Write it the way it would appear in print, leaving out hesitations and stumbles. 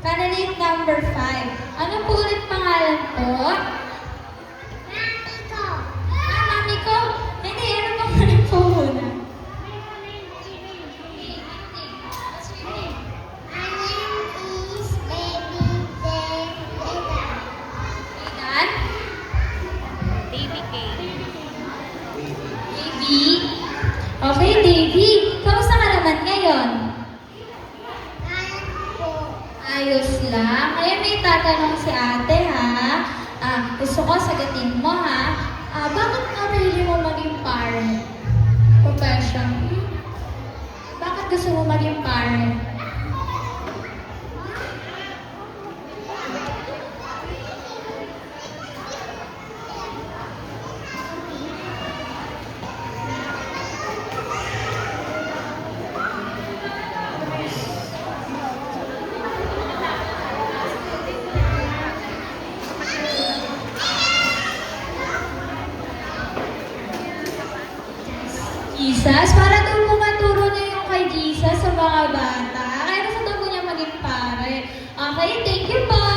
Candidate number 5. Ano po ulit pangalan po? Mami ko. Hindi, ano pangalan po muna? Ilan? Davy. Okay, Davy. Kamusta ka naman ngayon? Ayos lang. Ngayon may tatanong si ate, ha? Gusto ko sagutin mo, ha? Bakit napili mo maging parent? Profession. Bakit gusto mo maging parent? Jesus, para daw po maturo niya yung kay Jesus sa mga bata. Kaya gusto daw po niya maging pare. Okay, thank you po.